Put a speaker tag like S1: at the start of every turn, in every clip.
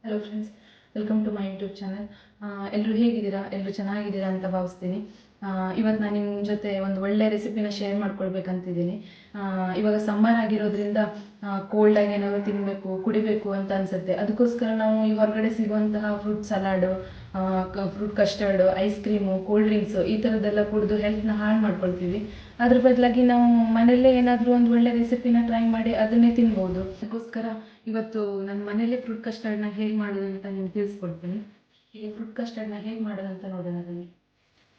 S1: Hello friends, welcome to my YouTube channel. ಎಲ್ಲರೂ ಹೇಗಿದ್ದೀರಾ? ಎಲ್ಲರೂ ಚೆನ್ನಾಗಿದ್ದೀರಾ ಅಂತ ಭಾವಿಸ್ತೀನಿ. ಇವತ್ತು ನಾನು ನಿಮ್ಮ ಜೊತೆ ಒಂದು ಒಳ್ಳೆ ರೆಸಿಪಿನ ಶೇರ್ ಮಾಡ್ಕೊಳ್ಬೇಕಂತಿದ್ದೀನಿ. ಇವಾಗ ಸಮ್ಮರ್ ಆಗಿರೋದ್ರಿಂದ ಕೋಲ್ಡಾಗಿ ಏನಾದರೂ ತಿನ್ನಬೇಕು, ಕುಡಿಬೇಕು ಅಂತ ಅನಿಸುತ್ತೆ. ಅದಕ್ಕೋಸ್ಕರ ನಾವು ಈ ಹೊರಗಡೆ ಸಿಗುವಂತಹ fruit salad, fruit custard, ice cream, cold drinks ಈ ಥರದ್ದೆಲ್ಲ ಕುಡಿದು ಹೆಲ್ತ್ನ ಹಾಳು ಮಾಡ್ಕೊಳ್ತೀವಿ. ಅದ್ರ ಬದಲಾಗಿ ನಾವು ಮನೆಯಲ್ಲೇ ಏನಾದರೂ ಒಂದು ಒಳ್ಳೆ ರೆಸಿಪಿನ ಟ್ರೈ ಮಾಡಿ ಅದನ್ನೇ ತಿನ್ಬೋದು. ಅದಕ್ಕೋಸ್ಕರ ಇವತ್ತು ನನ್ನ ಮನೆಯಲ್ಲೇ ಫ್ರೂಟ್ ಕಸ್ಟರ್ಡ್ನ ಹೇಗೆ ಮಾಡೋದು ಅಂತ ನಿಮ್ಗೆ ತಿಳಿಸ್ಕೊಡ್ತೀನಿ. ಈಗ ಫ್ರೂಟ್ ಕಸ್ಟರ್ಡ್ನ ಹೇಗೆ ಮಾಡೋದು ಅಂತ ನೋಡೋಣ ಬನ್ನಿ.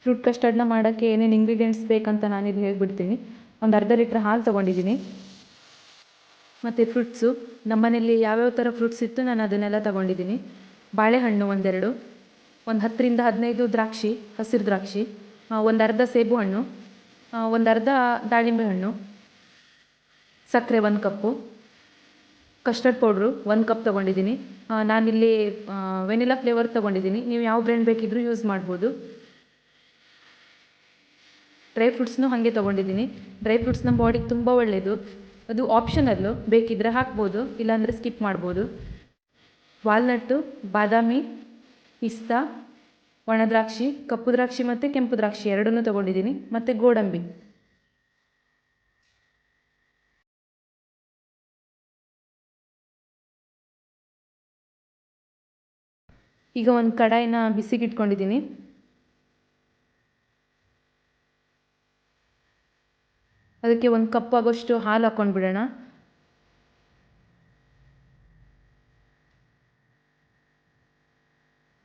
S1: ಫ್ರೂಟ್ ಕಸ್ಟರ್ಡ್ನ ಮಾಡೋಕ್ಕೆ ಏನೇನು ಇಂಗ್ರೀಡಿಯೆಂಟ್ಸ್ ಬೇಕಂತ ನಾನಿಲ್ಲಿ ಹೇಳ್ಬಿಡ್ತೀನಿ. ಒಂದು ಅರ್ಧ ಲೀಟ್ರ್ ಹಾಲು ತೊಗೊಂಡಿದ್ದೀನಿ. ಮತ್ತು ಫ್ರೂಟ್ಸು ನಮ್ಮ ಮನೇಲಿ ಯಾವ್ಯಾವ ಥರ ಫ್ರೂಟ್ಸ್ ಇತ್ತು ನಾನು ಅದನ್ನೆಲ್ಲ ತೊಗೊಂಡಿದ್ದೀನಿ. ಬಾಳೆಹಣ್ಣು ಒಂದೆರಡು, ಒಂದು 10ರಿಂದ 15 ದ್ರಾಕ್ಷಿ, ಹಸಿರು ದ್ರಾಕ್ಷಿ, ಒಂದು ಅರ್ಧ ಸೇಬು ಹಣ್ಣು, ಒಂದು ಅರ್ಧ ದಾಳಿಂಬೆ ಹಣ್ಣು, ಸಕ್ಕರೆ 1 ಕಪ್ಪು, ಕಸ್ಟರ್ಡ್ ಪೌಡ್ರು 1 ಕಪ್ ತೊಗೊಂಡಿದ್ದೀನಿ. ನಾನಿಲ್ಲಿ ವೆನಿಲಾ ಫ್ಲೇವರ್ ತೊಗೊಂಡಿದ್ದೀನಿ. ನೀವು ಯಾವ ಬ್ರ್ಯಾಂಡ್ ಬೇಕಿದ್ರೂ ಯೂಸ್ ಮಾಡ್ಬೋದು. ಡ್ರೈ ಫ್ರೂಟ್ಸ್ನೂ ಹಾಗೆ ತೊಗೊಂಡಿದ್ದೀನಿ. ಡ್ರೈ ಫ್ರೂಟ್ಸ್ ನಮ್ಮ ಬಾಡಿಗೆ ತುಂಬ ಒಳ್ಳೆಯದು. ಅದು ಆಪ್ಷನಲ್ಲು, ಬೇಕಿದ್ದರೆ ಹಾಕ್ಬೋದು, ಇಲ್ಲಾಂದರೆ ಸ್ಕಿಪ್ ಮಾಡ್ಬೋದು. ವಾಲ್ನಟ್ಟು, ಬಾದಾಮಿ, ಪಿಸ್ತಾ, ಒಣ ದ್ರಾಕ್ಷಿ, ಕಪ್ಪು ದ್ರಾಕ್ಷಿ ಮತ್ತು ಕೆಂಪು ದ್ರಾಕ್ಷಿ ಎರಡನ್ನೂ ತೊಗೊಂಡಿದ್ದೀನಿ. ಮತ್ತು ಗೋಡಂಬಿ. ಈಗ ಒಂದು ಕಡಾಯಿನ ಬಿಸಿಗೆ ಇಟ್ಕೊಂಡಿದ್ದೀನಿ. ಅದಕ್ಕೆ 1 ಕಪ್ ಆಗೋಷ್ಟು ಹಾಲು ಹಾಕ್ಕೊಂಡು ಬಿಡೋಣ.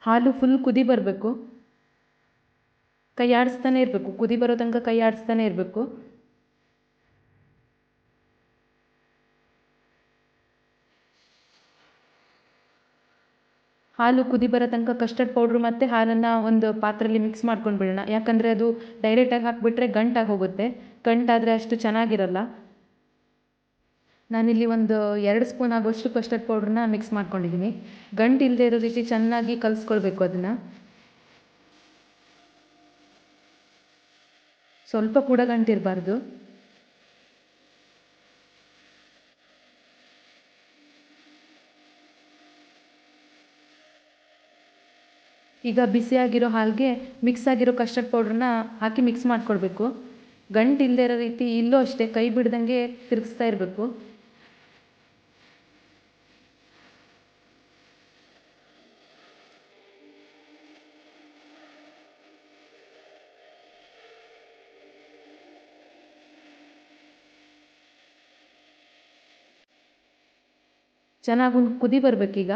S1: ಹಾಲು ಫುಲ್ ಕುದಿ ಬರಬೇಕು. ಕೈ ಆಡಿಸ್ತಾನೆ ಇರಬೇಕು, ಕುದಿ ಬರೋ ತನಕ ಕೈ ಆಡಿಸ್ತಾನೆ ಇರಬೇಕು. ಹಾಲು ಕುದಿ ಬರೋ ತನಕ ಕಸ್ಟರ್ಡ್ ಪೌಡ್ರು ಮತ್ತು ಹಾಲನ್ನು ಒಂದು ಪಾತ್ರೆಯಲ್ಲಿ ಮಿಕ್ಸ್ ಮಾಡ್ಕೊಂಡು ಬಿಡೋಣ. ಯಾಕಂದರೆ ಅದು ಡೈರೆಕ್ಟಾಗಿ ಹಾಕಿಬಿಟ್ರೆ ಗಂಟಾಗಿ ಹೋಗುತ್ತೆ. ಗಂಟಾದರೆ ಅಷ್ಟು ಚೆನ್ನಾಗಿರಲ್ಲ. ನಾನಿಲ್ಲಿ ಒಂದು 2 ಸ್ಪೂನ್ ಆಗೋಷ್ಟು ಕಸ್ಟರ್ಡ್ ಪೌಡ್ರನ್ನ ಮಿಕ್ಸ್ ಮಾಡ್ಕೊಂಡಿದ್ದೀನಿ. ಗಂಟು ಇಲ್ಲದೆ ಇರೋ ರೀತಿ ಚೆನ್ನಾಗಿ ಕಲಿಸ್ಕೊಳ್ಬೇಕು ಅದನ್ನು. ಸ್ವಲ್ಪ ಕೂಡ ಗಂಟಿರಬಾರ್ದು. ಈಗ ಬಿಸಿಯಾಗಿರೋ ಹಾಲಿಗೆ ಮಿಕ್ಸ್ ಆಗಿರೋ ಕಸ್ಟರ್ಡ್ ಪೌಡ್ರನ್ನ ಹಾಕಿ ಮಿಕ್ಸ್ ಮಾಡ್ಕೊಳ್ಬೇಕು. ಗಂಟು ಇಲ್ಲದೆ ಇರೋ ರೀತಿ ಇಲ್ಲೂ ಅಷ್ಟೇ ಕೈ ಬಿಡ್ದಂಗೆ ತಿರುಗಿಸ್ತಾ ಇರಬೇಕು. ಚೆನ್ನಾಗಿ ಒಂದು ಕುದಿ ಬರಬೇಕೀಗ.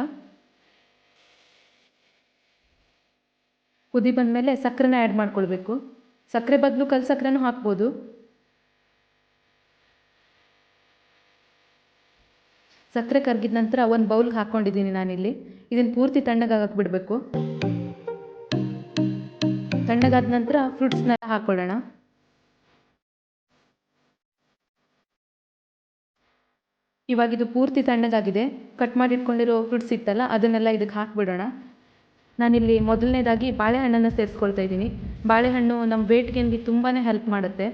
S1: ಕುದಿ ಬಂದಮೇಲೆ ಸಕ್ಕರೆನ ಆ್ಯಡ್ ಮಾಡ್ಕೊಳ್ಬೇಕು. ಸಕ್ಕರೆ ಬದಲು ಕಲ್ ಸಕ್ಕರೆನೂ ಹಾಕ್ಬೋದು. ಸಕ್ಕರೆ ಕರಗಿದ ನಂತರ ಒಂದು ಬೌಲ್ಗೆ ಹಾಕ್ಕೊಂಡಿದ್ದೀನಿ ನಾನಿಲ್ಲಿ. ಇದನ್ನು ಪೂರ್ತಿ ತಣ್ಣಗಾಗಕ್ಕೆ ಬಿಡಬೇಕು. ತಣ್ಣಗಾದ ನಂತರ ಫ್ರೂಟ್ಸ್ನೆಲ್ಲ ಹಾಕ್ಕೊಳ್ಳೋಣ. ಇವಾಗ ಇದು ಪೂರ್ತಿ ತಣ್ಣಗಾಗಿದೆ. ಕಟ್ ಮಾಡಿ ಇಟ್ಕೊಂಡಿರೋ ಫ್ರೂಟ್ಸ್ ಇತ್ತಲ್ಲ ಅದನ್ನೆಲ್ಲ ಇದಕ್ಕೆ ಹಾಕಿಬಿಡೋಣ. ನಾನಿಲ್ಲಿ ಮೊದಲನೇದಾಗಿ ಬಾಳೆಹಣ್ಣನ್ನು ಸೇರಿಸ್ಕೊಳ್ತಾ ಇದ್ದೀನಿ. ಬಾಳೆಹಣ್ಣು ನಮ್ಮ ವೇಟ್ ಗೇನ್ಗೆ ತುಂಬಾ ಹೆಲ್ಪ್ ಮಾಡುತ್ತೆ.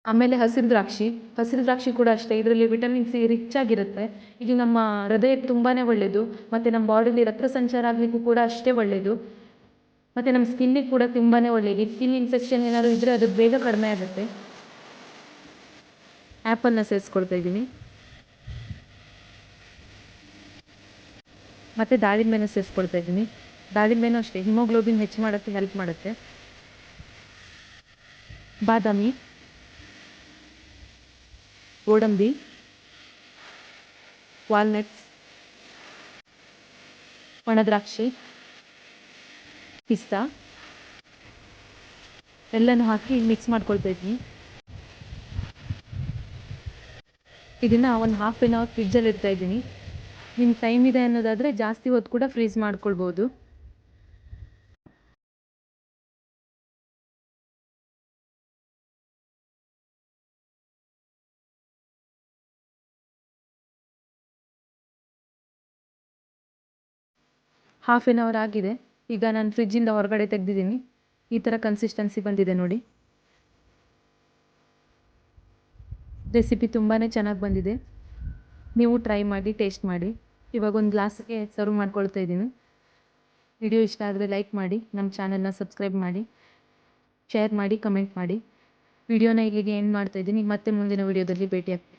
S1: ಆಮೇಲೆ ಹಸಿರು ದ್ರಾಕ್ಷಿ ಕೂಡ ಅಷ್ಟೇ. ಇದರಲ್ಲಿ ವಿಟಮಿನ್ ಸಿ ರಿಚ್ ಆಗಿರುತ್ತೆ. ಇದು ನಮ್ಮ ಹೃದಯಕ್ಕೆ ತುಂಬಾ ಒಳ್ಳೆಯದು. ಮತ್ತು ನಮ್ಮ ಬಾಡಿಲಿ ರಕ್ತ ಸಂಚಾರ ಆಗಲಿಕ್ಕೂ ಕೂಡ ಅಷ್ಟೇ ಒಳ್ಳೆಯದು. ಮತ್ತು ನಮ್ಮ ಸ್ಕಿನ್ನಿಗೆ ಕೂಡ ತುಂಬಾ ಒಳ್ಳೆಯದು. ಸ್ಕಿನ್ ಇನ್ಫೆಕ್ಷನ್ ಏನಾದರೂ ಇದ್ದರೆ ಅದು ಬೇಗ ಕಡಿಮೆ ಆಗುತ್ತೆ. ಆ್ಯಪಲ್ನ ಸೇರಿಸ್ಕೊಳ್ತಾ ಇದ್ದೀನಿ. ಮತ್ತು ದಾಳಿಂಬೆನ ಸೇರಿಸ್ಕೊಳ್ತಾ ಇದ್ದೀನಿ. ದಾಳಿಂಬೆನೂ ಅಷ್ಟೇ ಹಿಮೋಗ್ಲೋಬಿನ್ ಹೆಚ್ಚು ಮಾಡೋಕ್ಕೆ ಹೆಲ್ಪ್ ಮಾಡುತ್ತೆ. ಬಾದಾಮಿ, ಗೋಡಂಬಿ, ವಾಲ್ನಟ್ಸ್, ಒಣ ದ್ರಾಕ್ಷಿ, ಪಿಸ್ತಾ ಎಲ್ಲನೂ ಹಾಕಿ ಮಿಕ್ಸ್ ಮಾಡ್ಕೊಳ್ತಾ ಇದ್ದೀನಿ. ಇದನ್ನು ಒಂದು 1/2 ಅವರ್ ಫ್ರಿಜ್ಜಲ್ಲಿ ಇಡ್ತಾ ಇದ್ದೀನಿ. ನಿಮ್ಗೆ ಟೈಮ್ ಇದೆ ಅನ್ನೋದಾದರೆ ಜಾಸ್ತಿ ಹೊತ್ತು ಕೂಡ ಫ್ರೀಸ್ ಮಾಡ್ಕೊಳ್ಬೋದು. ಹಾಫ್ ಆನ್ ಅವರ್ ಆಗಿದೆ. ಈಗ ನಾನು ಫ್ರಿಜ್ಜಿಂದ ಹೊರಗಡೆ ತೆಗೆದಿದ್ದೀನಿ. ಈ ಥರ ಕನ್ಸಿಸ್ಟೆನ್ಸಿ ಬಂದಿದೆ ನೋಡಿ. ರೆಸಿಪಿ ತುಂಬಾ ಚೆನ್ನಾಗಿ ಬಂದಿದೆ. ನೀವು ಟ್ರೈ ಮಾಡಿ, ಟೇಸ್ಟ್ ಮಾಡಿ. ಇವಾಗ ಒಂದು ಗ್ಲಾಸ್ಗೆ ಸರ್ವ್ ಮಾಡ್ಕೊಳ್ತಾ ಇದ್ದೀನಿ. ವಿಡಿಯೋ ಇಷ್ಟ ಆದರೆ ಲೈಕ್ ಮಾಡಿ, ನಮ್ಮ ಚಾನಲ್ನ ಸಬ್ಸ್ಕ್ರೈಬ್ ಮಾಡಿ, ಶೇರ್ ಮಾಡಿ, ಕಮೆಂಟ್ ಮಾಡಿ. ವಿಡಿಯೋನ ಇಲ್ಲಿಗೆ ಎಂಡ್ ಮಾಡ್ತಾ ಇದ್ದೀನಿ. ಮತ್ತೆ ಮುಂದಿನ ವಿಡಿಯೋದಲ್ಲಿ ಭೇಟಿ ಆಗ್ತೀನಿ.